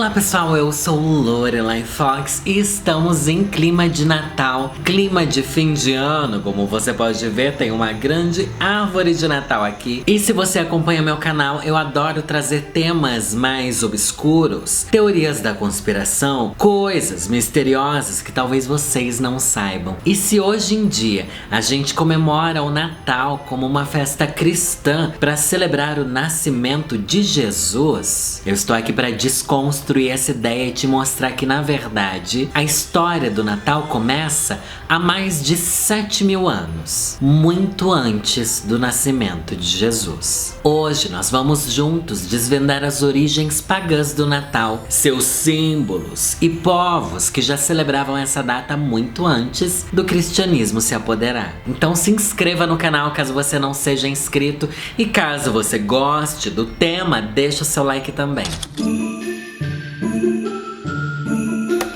Olá pessoal, eu sou Lorelai Fox e estamos em clima de Natal, clima de fim de ano. Como você pode ver, tem uma grande árvore de Natal aqui. E se você acompanha meu canal, eu adoro trazer temas mais obscuros, teorias da conspiração, coisas misteriosas que talvez vocês não saibam. E se hoje em dia a gente comemora o Natal como uma festa cristã para celebrar o nascimento de Jesus, eu estou aqui para desconstruir essa ideia e te mostrar que, na verdade, a história do Natal começa há mais de 7.000 anos, muito antes do nascimento de Jesus. Hoje nós vamos juntos desvendar as origens pagãs do Natal, seus símbolos e povos que já celebravam essa data muito antes do cristianismo se apoderar. Então se inscreva no canal caso você não seja inscrito e caso você goste do tema, deixa o seu like também.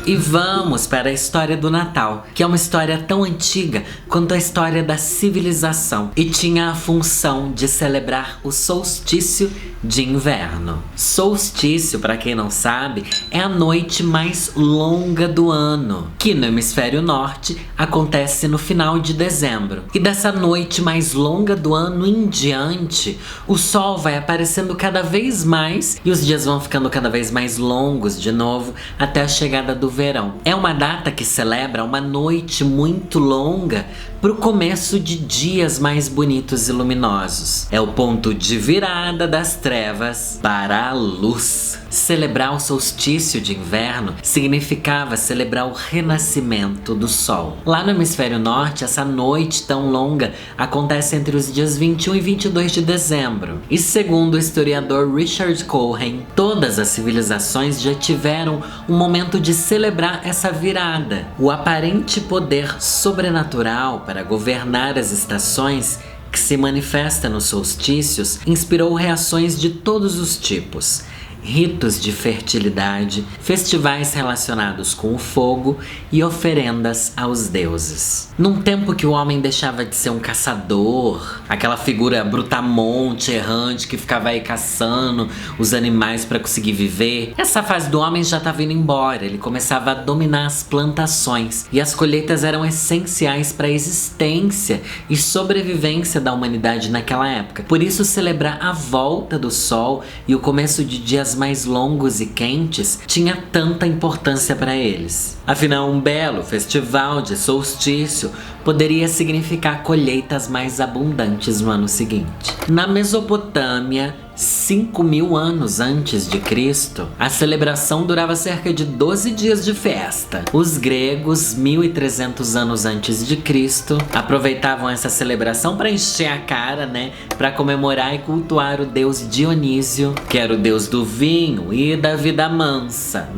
E vamos para a história do Natal, que é uma história tão antiga quanto a história da civilização e tinha a função de celebrar o solstício de inverno. Solstício, para quem não sabe, é a noite mais longa do ano, que no hemisfério norte acontece no final de dezembro. E dessa noite mais longa do ano em diante, o sol vai aparecendo cada vez mais e os dias vão ficando cada vez mais longos de novo até a chegada do verão. É uma data que celebra uma noite muito longa para o começo de dias mais bonitos e luminosos. É o ponto de virada das trevas para a luz. Celebrar o solstício de inverno significava celebrar o renascimento do sol. Lá no hemisfério norte, essa noite tão longa acontece entre os dias 21 e 22 de dezembro. E segundo o historiador Richard Cohen, todas as civilizações já tiveram um momento de celebrar essa virada. O aparente poder sobrenatural para governar as estações que se manifesta nos solstícios inspirou reações de todos os tipos. Ritos de fertilidade, festivais relacionados com o fogo e oferendas aos deuses. Num tempo que o homem deixava de ser um caçador, aquela figura brutamonte, errante, que ficava aí caçando os animais para conseguir viver, essa fase do homem já estava indo embora. Ele começava a dominar as plantações e as colheitas eram essenciais para a existência e sobrevivência da humanidade naquela época. Por isso, celebrar a volta do sol e o começo de dias mais longos e quentes tinha tanta importância para eles. Afinal, um belo festival de solstício poderia significar colheitas mais abundantes no ano seguinte. Na Mesopotâmia, 5.000 anos antes de Cristo, a celebração durava cerca de 12 dias de festa. Os gregos, 1.300 anos antes de Cristo, aproveitavam essa celebração para encher a cara, para comemorar e cultuar o deus Dionísio, que era o deus do vinho e da vida mansa,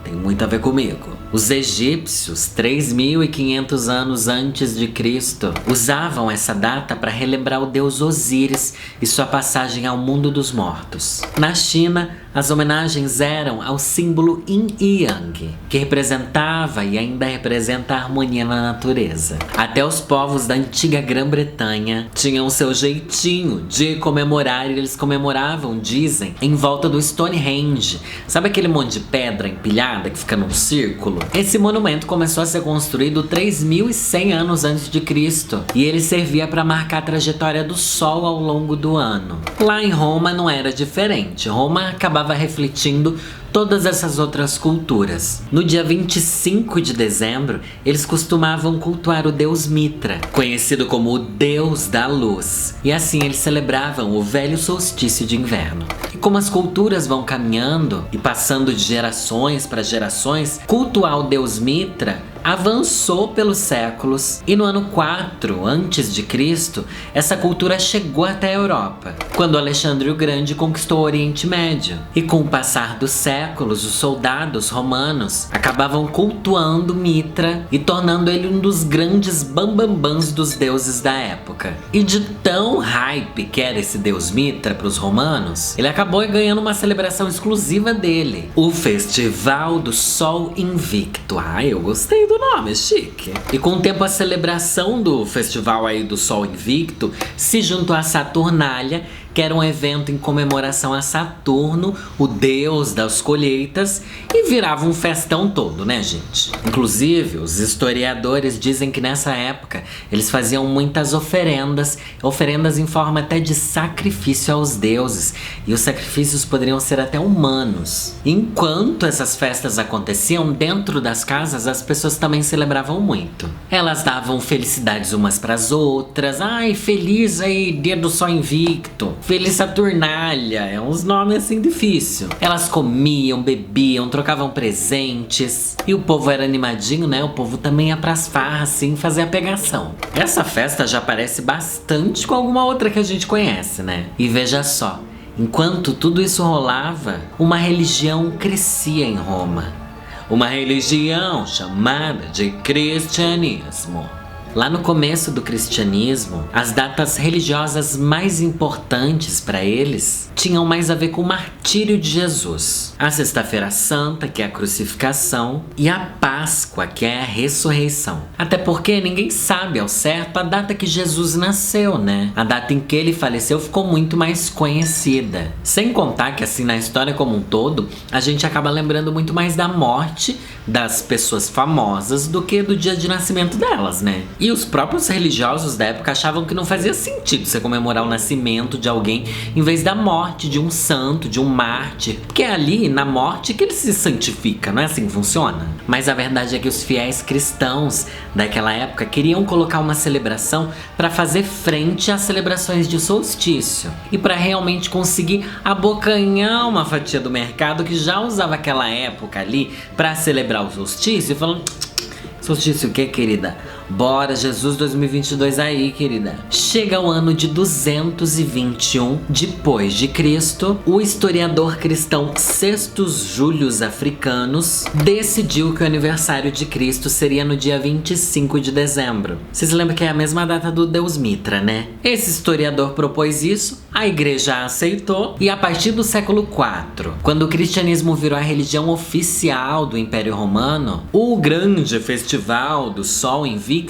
Tem muito a ver comigo. Os egípcios, 3.500 anos antes de Cristo, usavam essa data para relembrar o deus Osíris e sua passagem ao mundo dos mortos. Na China, as homenagens eram ao símbolo Yin e Yang, que representava e ainda representa a harmonia na natureza. Até os povos da antiga Grã-Bretanha tinham seu jeitinho de comemorar, e eles comemoravam, dizem, em volta do Stonehenge. Sabe aquele monte de pedra empilhada que fica num círculo? Esse monumento começou a ser construído 3.100 anos antes de Cristo e ele servia para marcar a trajetória do Sol ao longo do ano. Lá em Roma não era diferente. Roma acabava refletindo todas essas outras culturas. No dia 25 de dezembro, eles costumavam cultuar o deus Mitra, conhecido como o deus da luz. E assim eles celebravam o velho solstício de inverno. E como as culturas vão caminhando e passando de gerações para gerações, cultuar o deus Mitra avançou pelos séculos e no ano 4 antes de Cristo, essa cultura chegou até a Europa, quando Alexandre o Grande conquistou o Oriente Médio. E com o passar dos séculos, os soldados romanos acabavam cultuando Mitra e tornando ele um dos grandes bambambãs dos deuses da época. E de tão hype que era esse deus Mitra para os romanos, ele acabou ganhando uma celebração exclusiva dele, o Festival do Sol Invicto. Eu gostei do nome, chique. E com o tempo a celebração do festival aí do Sol Invicto se juntou à Saturnália, que era um evento em comemoração a Saturno, o deus das colheitas, e virava um festão todo, né, gente? Inclusive, os historiadores dizem que nessa época eles faziam muitas oferendas em forma até de sacrifício aos deuses, e os sacrifícios poderiam ser até humanos. Enquanto essas festas aconteciam, dentro das casas as pessoas também celebravam muito. Elas davam felicidades umas para as outras. Ai, feliz aí, dia do sol invicto. Feliz Saturnália. É uns nomes assim difícil. Elas comiam, bebiam, trocavam presentes. E o povo era animadinho, né? O povo também ia pras farras, assim, fazer a pegação. Essa festa já parece bastante com alguma outra que a gente conhece, né? E veja só, enquanto tudo isso rolava, uma religião crescia em Roma. Uma religião chamada de cristianismo. Lá no começo do cristianismo, as datas religiosas mais importantes para eles tinham mais a ver com o martírio de Jesus. A Sexta-feira Santa, que é a crucificação, e a Páscoa, que é a ressurreição. Até porque ninguém sabe ao certo a data que Jesus nasceu, né? A data em que ele faleceu ficou muito mais conhecida. Sem contar que, assim, na história como um todo, a gente acaba lembrando muito mais da morte das pessoas famosas do que do dia de nascimento delas, né? E os próprios religiosos da época achavam que não fazia sentido você comemorar o nascimento de alguém em vez da morte de um santo, de um mártir. Porque é ali, na morte, que ele se santifica, não é assim que funciona? Mas a verdade é que os fiéis cristãos daquela época queriam colocar uma celebração para fazer frente às celebrações de solstício. E para realmente conseguir abocanhar uma fatia do mercado que já usava aquela época ali para celebrar o solstício, falando... Solstício o que, querida? Bora, Jesus 2022 aí, querida. Chega o ano de 221 depois de Cristo, o historiador cristão Sextus Július Africanus decidiu que o aniversário de Cristo seria no dia 25 de dezembro. Vocês lembram que é a mesma data do Deus Mitra, né? Esse historiador propôs isso, a igreja aceitou, e a partir do século IV, quando o cristianismo virou a religião oficial do Império Romano, o grande festival do Sol Invicto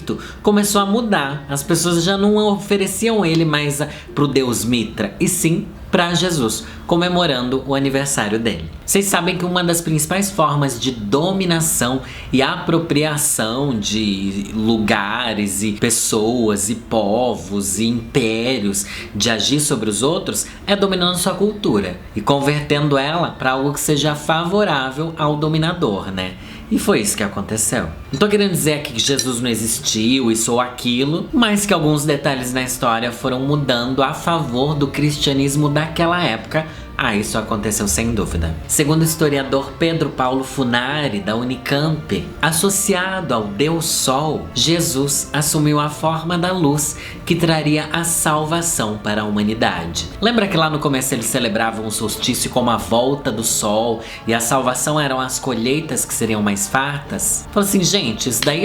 começou a mudar. As pessoas já não ofereciam ele mais pro Deus Mitra, e sim para Jesus, comemorando o aniversário dele. Vocês sabem que uma das principais formas de dominação e apropriação de lugares e pessoas e povos e impérios de agir sobre os outros é dominando sua cultura e convertendo ela para algo que seja favorável ao dominador, né? E foi isso que aconteceu. Não tô querendo dizer aqui que Jesus não existiu, isso ou aquilo, mas que alguns detalhes na história foram mudando a favor do cristianismo daquela época. Isso aconteceu sem dúvida. Segundo o historiador Pedro Paulo Funari, da Unicamp, associado ao Deus Sol, Jesus assumiu a forma da luz que traria a salvação para a humanidade. Lembra que lá no começo eles celebravam o solstício como a volta do Sol e a salvação eram as colheitas que seriam mais fartas? Falou assim, gente, isso daí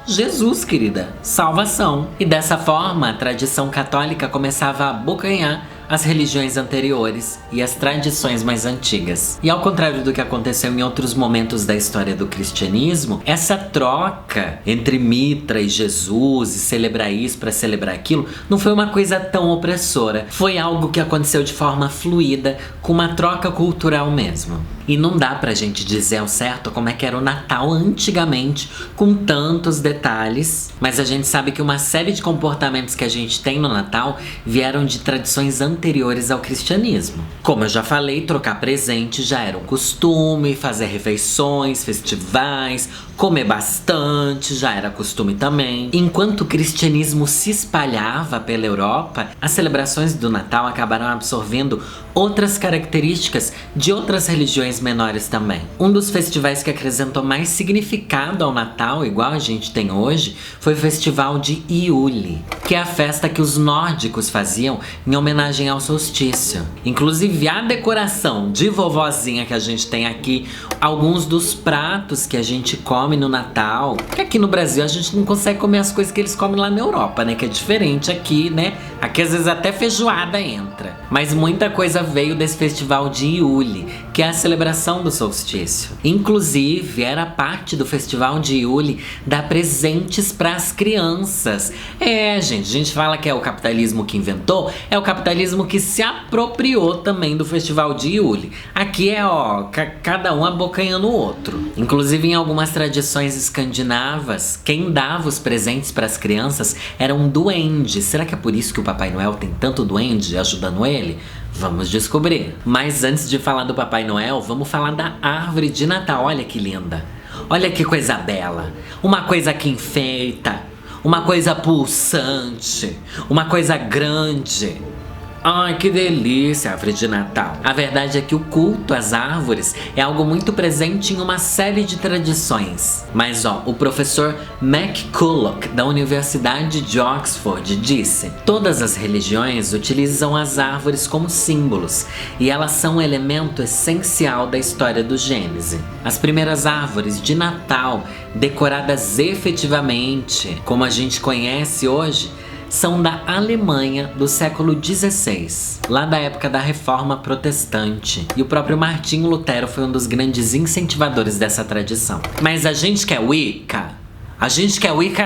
Jesus, querida, salvação. E dessa forma, a tradição católica começava a abocanhar as religiões anteriores e as tradições mais antigas. E ao contrário do que aconteceu em outros momentos da história do cristianismo, essa troca entre Mitra e Jesus, e celebrar isso para celebrar aquilo, não foi uma coisa tão opressora. Foi algo que aconteceu de forma fluida, com uma troca cultural mesmo. E não dá pra gente dizer ao certo como é que era o Natal antigamente, com tantos detalhes, mas a gente sabe que uma série de comportamentos que a gente tem no Natal vieram de tradições anteriores ao cristianismo. Como eu já falei, trocar presente já era um costume, fazer refeições, festivais, comer bastante já era costume também. Enquanto o cristianismo se espalhava pela Europa, as celebrações do Natal acabaram absorvendo outras características de outras religiões menores também. Um dos festivais que acrescentou mais significado ao Natal, igual a gente tem hoje, foi o festival de Iule, que é a festa que os nórdicos faziam em homenagem ao solstício. Inclusive a decoração de vovozinha que a gente tem aqui, alguns dos pratos que a gente come no Natal, que aqui no Brasil a gente não consegue comer as coisas que eles comem lá na Europa, né? Que é diferente aqui, né? Aqui às vezes até feijoada entra. Mas muita coisa veio desse festival de Iule, que é a celebração do solstício. Inclusive, era parte do festival de Yule dar presentes para as crianças. Gente, a gente fala que é o capitalismo que inventou, é o capitalismo que se apropriou também do festival de Yule. Aqui é, cada um abocanhando o outro. Inclusive, em algumas tradições escandinavas, quem dava os presentes para as crianças era um duende. Será que é por isso que o Papai Noel tem tanto duende ajudando ele? Vamos descobrir. Mas antes de falar do Papai Noel, vamos falar da árvore de Natal. Olha que linda. Olha que coisa bela. Uma coisa que enfeita. Uma coisa pulsante. Uma coisa grande. Ai, que delícia, árvore de Natal. A verdade é que o culto às árvores é algo muito presente em uma série de tradições. Mas o professor McCulloch, da Universidade de Oxford, disse: todas as religiões utilizam as árvores como símbolos, e elas são um elemento essencial da história do Gênesis. As primeiras árvores de Natal, decoradas efetivamente, como a gente conhece hoje, são da Alemanha do século XVI, lá da época da Reforma Protestante. E o próprio Martinho Lutero foi um dos grandes incentivadores dessa tradição. Mas a gente que é Wicca,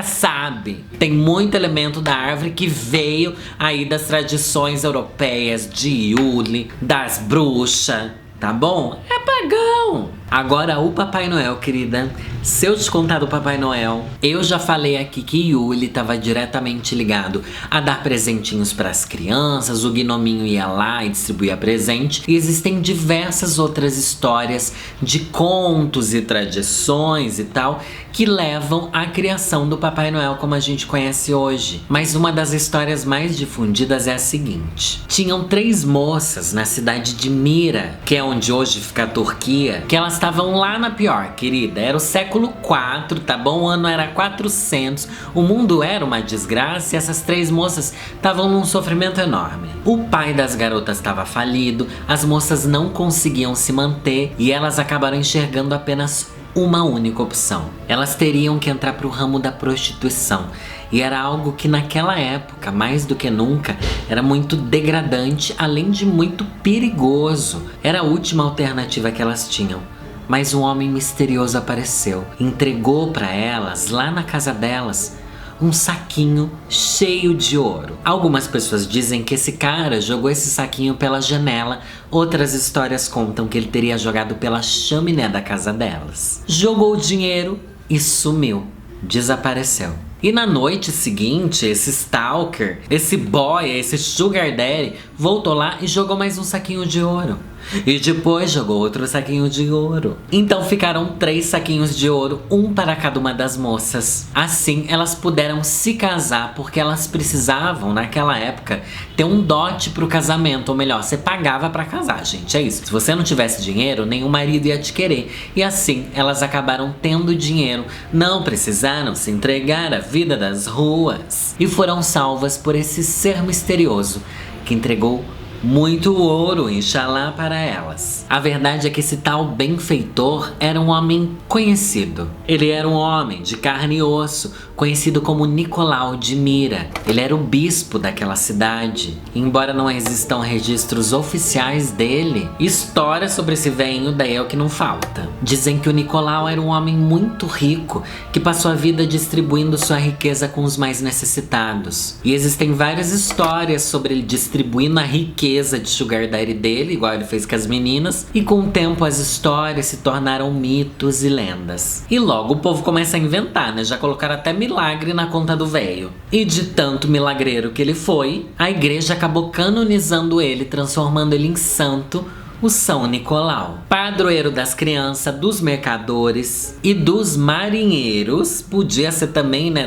sabe, tem muito elemento da árvore que veio aí das tradições europeias de Yule, das bruxas, tá bom? É pagão! Agora o Papai Noel, querida, se eu te contar do Papai Noel, eu já falei aqui que Yule estava diretamente ligado a dar presentinhos para as crianças, o gnominho ia lá e distribuía presente. E existem diversas outras histórias de contos e tradições e tal que levam à criação do Papai Noel como a gente conhece hoje. Mas uma das histórias mais difundidas é a seguinte: tinham 3 moças na cidade de Mira, que é onde hoje fica a Turquia, que elas estavam lá na pior, querida. Era o século IV, tá bom? O ano era 400, o mundo era uma desgraça e essas 3 moças estavam num sofrimento enorme. O pai das garotas estava falido, as moças não conseguiam se manter e elas acabaram enxergando apenas uma única opção. Elas teriam que entrar para o ramo da prostituição. E era algo que naquela época, mais do que nunca, era muito degradante, além de muito perigoso. Era a última alternativa que elas tinham. Mas um homem misterioso apareceu, entregou para elas, lá na casa delas, um saquinho cheio de ouro. Algumas pessoas dizem que esse cara jogou esse saquinho pela janela, outras histórias contam que ele teria jogado pela chaminé da casa delas. Jogou o dinheiro e sumiu, desapareceu. E na noite seguinte, esse stalker, esse boy, esse sugar daddy, voltou lá e jogou mais um saquinho de ouro. E depois jogou outro saquinho de ouro. Então ficaram 3 saquinhos de ouro, um para cada uma das moças. Assim elas puderam se casar, porque elas precisavam, naquela época, ter um dote pro casamento. Ou melhor, você pagava pra casar, gente, é isso. Se você não tivesse dinheiro, nenhum marido ia te querer. E assim elas acabaram tendo dinheiro, não precisaram se entregar à vida das ruas. E foram salvas por esse ser misterioso que entregou muito ouro, Inxalá, para elas. A verdade é que esse tal benfeitor era um homem conhecido. Ele era um homem de carne e osso, conhecido como Nicolau de Mira. Ele era o bispo daquela cidade. Embora não existam registros oficiais dele, história sobre esse velho daí é o que não falta. Dizem que o Nicolau era um homem muito rico, que passou a vida distribuindo sua riqueza com os mais necessitados. E existem várias histórias sobre ele distribuindo a riqueza de sugar daddy dele, igual ele fez com as meninas, e com o tempo as histórias se tornaram mitos e lendas. E logo o povo começa a inventar, né? Já colocaram até milagre na conta do velho. E de tanto milagreiro que ele foi, a igreja acabou canonizando ele, transformando ele em santo, o São Nicolau. Padroeiro das crianças, dos mercadores e dos marinheiros. Podia ser também, né,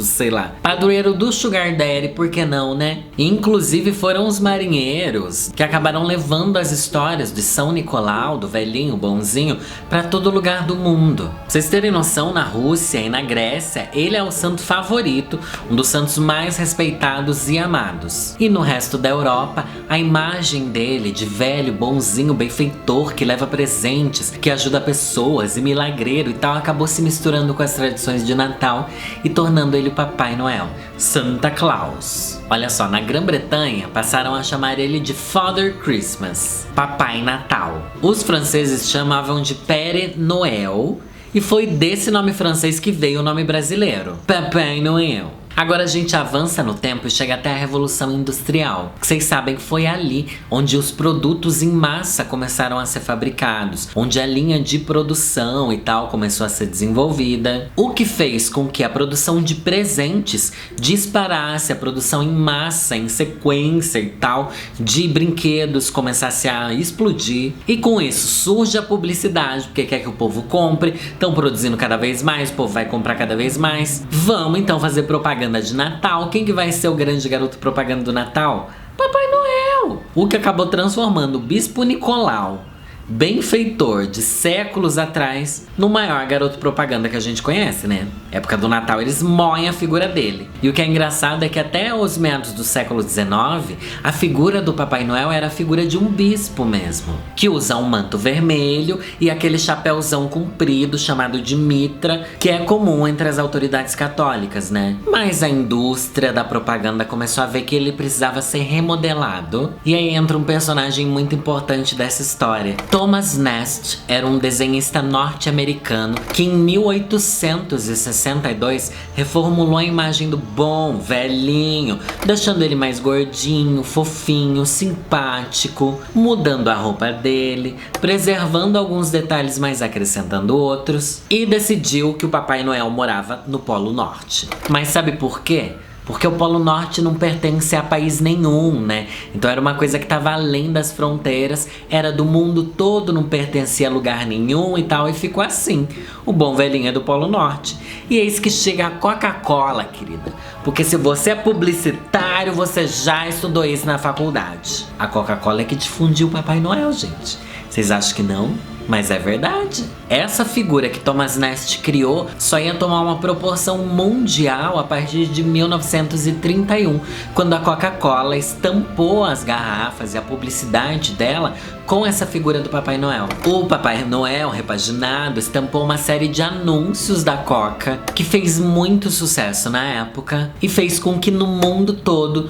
sei lá. Padroeiro do sugar daddy, por que não, né? E, inclusive foram os marinheiros que acabaram levando as histórias de São Nicolau, do velhinho bonzinho, pra todo lugar do mundo. Pra vocês terem noção, na Rússia e na Grécia, ele é o santo favorito, um dos santos mais respeitados e amados. E no resto da Europa, a imagem dele de velho bonzinho bonzinho, benfeitor, que leva presentes, que ajuda pessoas e milagreiro e tal, acabou se misturando com as tradições de Natal e tornando ele o Papai Noel, Santa Claus. Olha só, na Grã-Bretanha passaram a chamar ele de Father Christmas, Papai Natal. Os franceses chamavam de Père Noël, e foi desse nome francês que veio o nome brasileiro, Papai Noel. Agora a gente avança no tempo e chega até a Revolução Industrial, que vocês sabem que foi ali onde os produtos em massa começaram a ser fabricados, onde a linha de produção e tal começou a ser desenvolvida, o que fez com que a produção de presentes disparasse, a produção em massa, em sequência e tal, de brinquedos começasse a explodir, e com isso surge a publicidade, porque quer que o povo compre, estão produzindo cada vez mais, o povo vai comprar cada vez mais, vamos então fazer propaganda de Natal. Quem que vai ser o grande garoto propaganda do Natal? Papai Noel! O que acabou transformando o Bispo Nicolau, benfeitor de séculos atrás, no maior garoto propaganda que a gente conhece, né? Época do Natal eles moem a figura dele. E o que é engraçado é que até os meados do século XIX, a figura do Papai Noel era a figura de um bispo mesmo, que usa um manto vermelho e aquele chapéuzão comprido chamado de mitra, que é comum entre as autoridades católicas, né? Mas a indústria da propaganda começou a ver que ele precisava ser remodelado, e aí entra um personagem muito importante dessa história. Thomas Nast era um desenhista norte-americano que em 1862 reformulou a imagem do bom velhinho, deixando ele mais gordinho, fofinho, simpático, mudando a roupa dele, preservando alguns detalhes, mas acrescentando outros, e decidiu que o Papai Noel morava no Polo Norte. Mas sabe por quê? Porque o Polo Norte não pertence a país nenhum, né? Então era uma coisa que estava além das fronteiras, era do mundo todo, não pertencia a lugar nenhum e tal, e ficou assim. O bom velhinho é do Polo Norte. E eis que chega a Coca-Cola, querida. Porque se você é publicitário, você já estudou isso na faculdade. A Coca-Cola é que difundiu o Papai Noel, gente. Vocês acham que não? Mas é verdade. Essa figura que Thomas Nast criou só ia tomar uma proporção mundial a partir de 1931, quando a Coca-Cola estampou as garrafas e a publicidade dela com essa figura do Papai Noel. O Papai Noel, repaginado, estampou uma série de anúncios da Coca, que fez muito sucesso na época e fez com que no mundo todo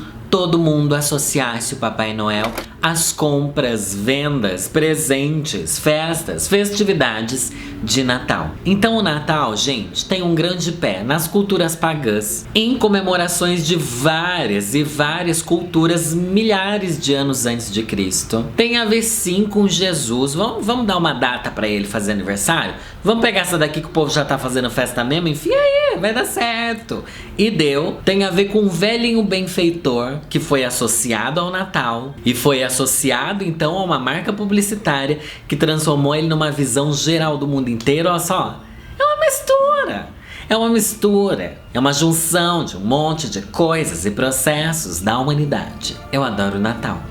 mundo associasse o Papai Noel às compras, vendas, presentes, festas, festividades de Natal. Então o Natal, gente, tem um grande pé nas culturas pagãs, em comemorações de várias e várias culturas milhares de anos antes de Cristo. Tem a ver sim com Jesus. Vamos dar uma data pra ele fazer aniversário? Vamos pegar essa daqui que o povo já tá fazendo festa mesmo? Enfia aí, vai dar certo. E deu. Tem a ver com um velhinho benfeitor que foi associado ao Natal e foi associado então a uma marca publicitária que transformou ele numa visão geral do mundo inteiro. Olha só, é uma mistura. É uma mistura, é uma junção de um monte de coisas e processos da humanidade. Eu adoro o Natal.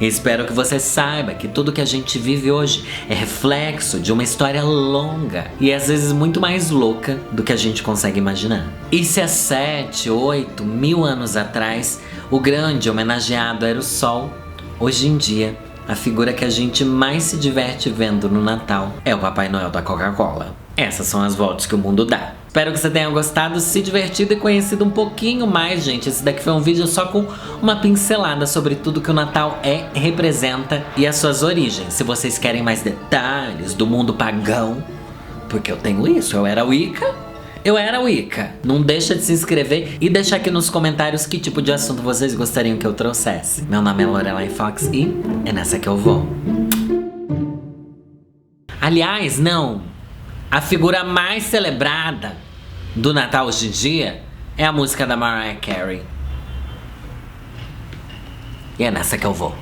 E espero que você saiba que tudo que a gente vive hoje é reflexo de uma história longa e às vezes muito mais louca do que a gente consegue imaginar. E se há 7, 8 mil anos atrás o grande homenageado era o Sol, hoje em dia a figura que a gente mais se diverte vendo no Natal é o Papai Noel da Coca-Cola. Essas são as voltas que o mundo dá. Espero que você tenha gostado, se divertido e conhecido um pouquinho mais, gente. Esse daqui foi um vídeo só com uma pincelada sobre tudo que o Natal representa e as suas origens. Se vocês querem mais detalhes do mundo pagão, porque eu tenho isso, eu era Wicca. Não deixa de se inscrever e deixar aqui nos comentários que tipo de assunto vocês gostariam que eu trouxesse. Meu nome é Lorelai Fox e é nessa que eu vou. Aliás, não. A figura mais celebrada do Natal hoje em dia é a música da Mariah Carey. E é nessa que eu vou.